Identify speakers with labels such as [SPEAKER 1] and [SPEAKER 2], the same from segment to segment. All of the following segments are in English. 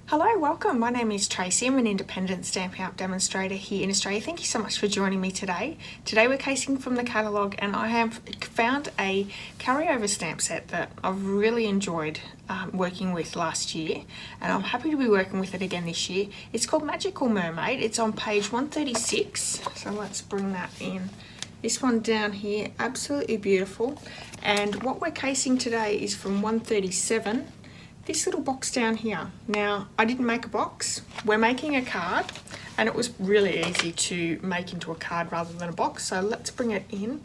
[SPEAKER 1] Hello, welcome. My name is Tracy. I'm an independent Stampin' Up demonstrator here in Australia. Thank you so much for joining me today. Today we're casing from the catalogue, and I have found a carryover stamp set that I've really enjoyed working with last year, and I'm happy to be working with it again this year. It's called Magical Mermaid. It's on page 136, so let's bring that in. This one down here, absolutely beautiful. And what we're casing today is from 137. This little box down here. Now, I didn't make a box. We're making a card, and it was really easy to make into a card rather than a box. So let's bring it in.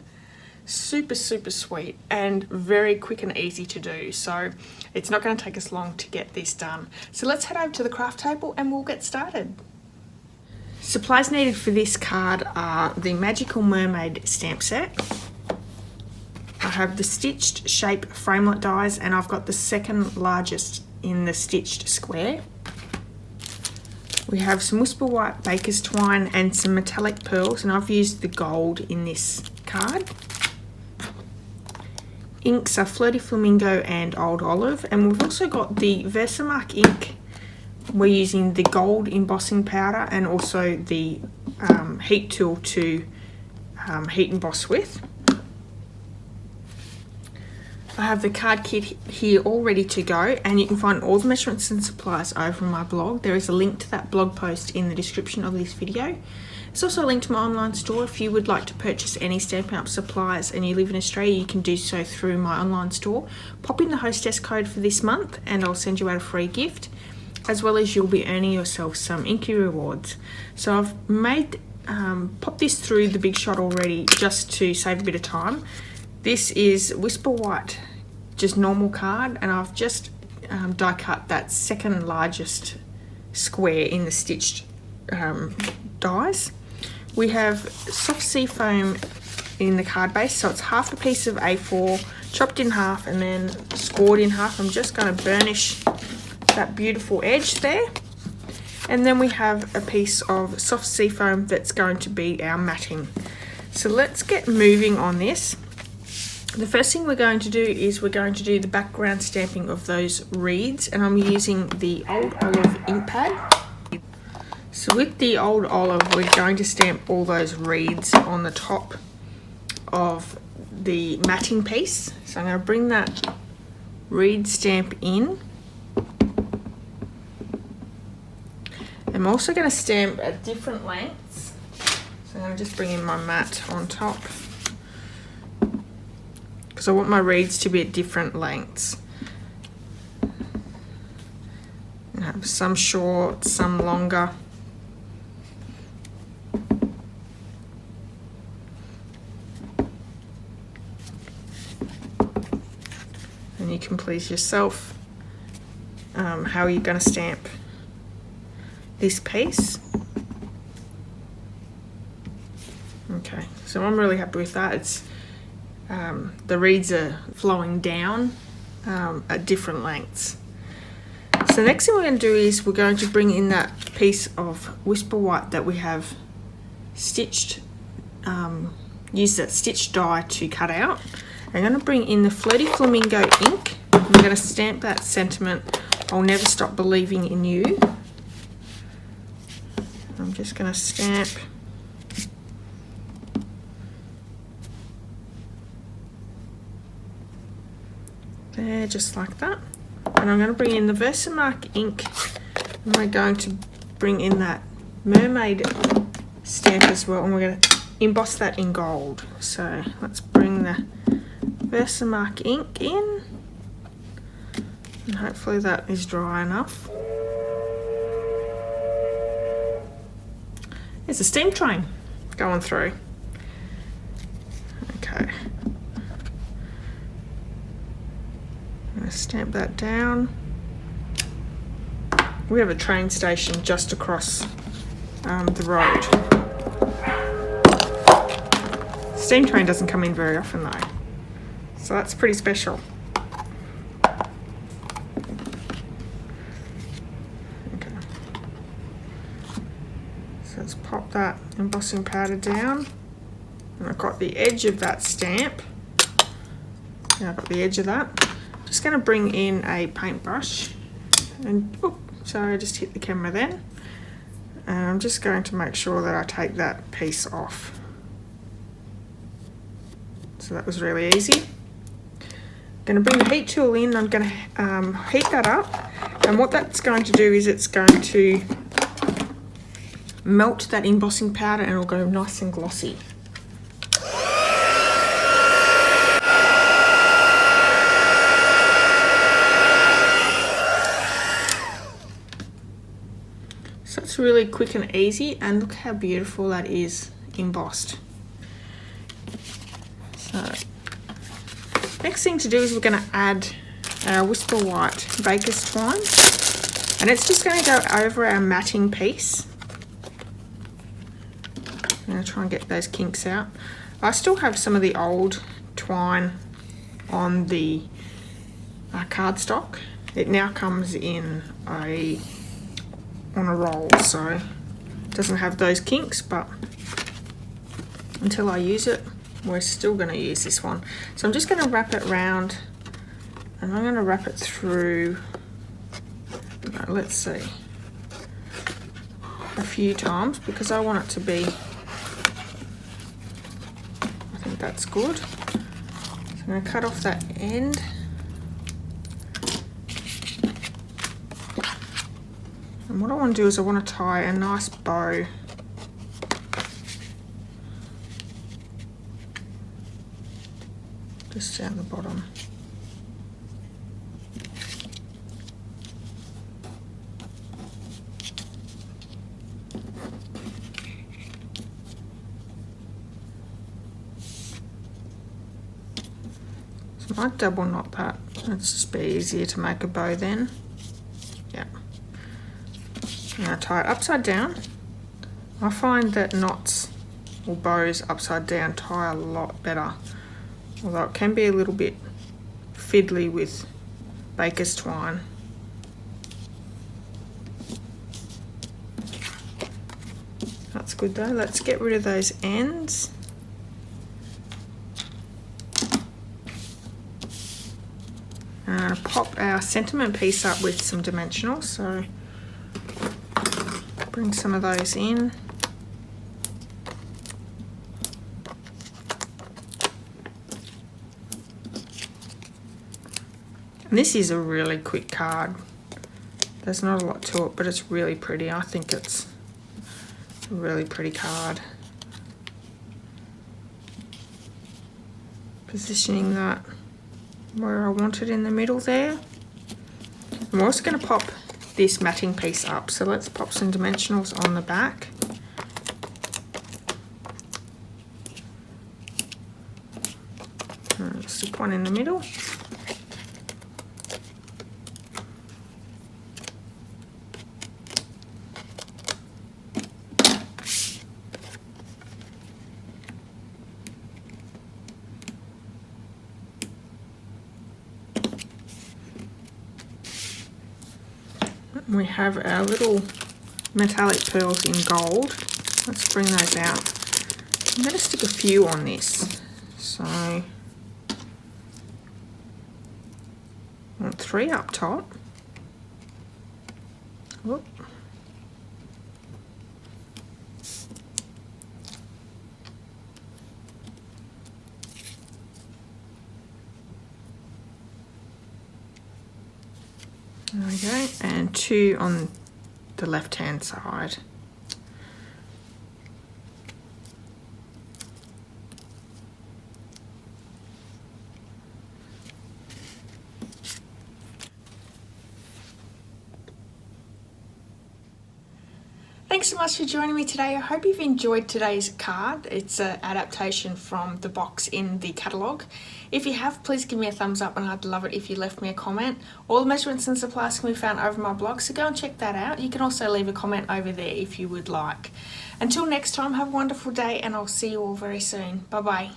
[SPEAKER 1] Super, super sweet and very quick and easy to do. So it's not going to take us long to get this done. So let's head over to the craft table and we'll get started. Supplies needed for this card are the Magical Mermaid stamp set. I have the stitched shape framelit dies, and I've got the second largest in the stitched square. We have some Whisper White baker's twine and some metallic pearls, and I've used the gold in this card. Inks are Flirty Flamingo and Old Olive, and we've also got the Versamark ink. We're using the gold embossing powder and also the heat tool to heat emboss with. I have the card kit here all ready to go, and you can find all the measurements and supplies over on my blog. There is a link to that blog post in the description of this video. There's also a link to my online store. If you would like to purchase any Stampin' Up supplies and you live in Australia, you can do so through my online store. Pop in the hostess code for this month and I'll send you out a free gift, as well as you'll be earning yourself some Inky rewards. So I've made popped this through the Big Shot already just to save a bit of time. This is Whisper White, just normal card, and I've just die cut that second largest square in the stitched dies. We have soft sea foam in the card base, so it's half a piece of A4 chopped in half and then scored in half. I'm just going to burnish that beautiful edge there, and then we have a piece of soft sea foam that's going to be our matting. So let's get moving on this. The first thing we're going to do is we're going to do the background stamping of those reeds, and I'm using the Old Olive ink pad. So with the Old Olive, we're going to stamp all those reeds on the top of the matting piece. So I'm going to bring that reed stamp in. I'm also going to stamp at different lengths. So I'm going to just bring in my mat on top, because I want my reeds to be at different lengths. I have some short, some longer. And you can please yourself how are you going to stamp this piece. Okay, so I'm really happy with that. It's the reeds are flowing down at different lengths. So the next thing we're going to do is we're going to bring in that piece of Whisper White that we have stitched, use that stitched die to cut out. I'm going to bring in the Flirty Flamingo ink. I'm going to stamp that sentiment, "I'll never stop believing in you." I'm just going to stamp there, just like that. And I'm going to bring in the Versamark ink, and we're going to bring in that Mermaid stamp as well, and we're going to emboss that in gold. So let's bring the Versamark ink in, and hopefully that is dry enough. There's a steam train going through. Okay. I'm going to stamp that down. We have a train station just across the road. Steam train doesn't come in very often though, so that's pretty special. Okay. So let's pop that embossing powder down, and I've got the edge of that stamp. Yeah, I've got the edge of that. Just going to bring in a paintbrush And oh, sorry, I just hit the camera then. And I'm just going to make sure that I take that piece off. So that was really easy. Going to bring the heat tool in. I'm going to heat that up, and what that's going to do is it's going to melt that embossing powder and it'll go nice and glossy. So it's really quick and easy, and look how beautiful that is embossed. So next thing to do is we're going to add our Whisper White Baker's Twine, and it's just going to go over our matting piece. I'm going to try and get those kinks out. I still have some of the old twine on the cardstock. It now comes in on a roll, so it doesn't have those kinks, but until I use it, we're still going to use this one. So I'm just going to wrap it round, and I'm going to wrap it through, let's see, a few times, because I want it to be, I think that's good. So I'm going to cut off that end. And what I want to do is I want to tie a nice bow just down the bottom. So I might double knot that. It's just be easier to make a bow then. Yeah. And I tie it upside down. I find that knots or bows upside down tie a lot better, although it can be a little bit fiddly with Baker's twine. That's good though. Let's get rid of those ends. Pop our sentiment piece up with some dimensionals, so bring some of those in. And this is a really quick card. There's not a lot to it, but it's really pretty. I think it's a really pretty card. Positioning that where I want it in the middle there. I'm also going to pop this matting piece up, so let's pop some dimensionals on the back. And stick one in the middle. We have our little metallic pearls in gold. Let's bring those out. I'm going to stick a few on this. So I want 3 up top. Whoop. There we go, and 2 on the left-hand side. Thanks so much for joining me today. I hope you've enjoyed today's card. It's an adaptation from the box in the catalogue. If you have, please give me a thumbs up, and I'd love it if you left me a comment. All the measurements and supplies can be found over my blog, so go and check that out. You can also leave a comment over there if you would like. Until next time, have a wonderful day, and I'll see you all very soon. Bye bye.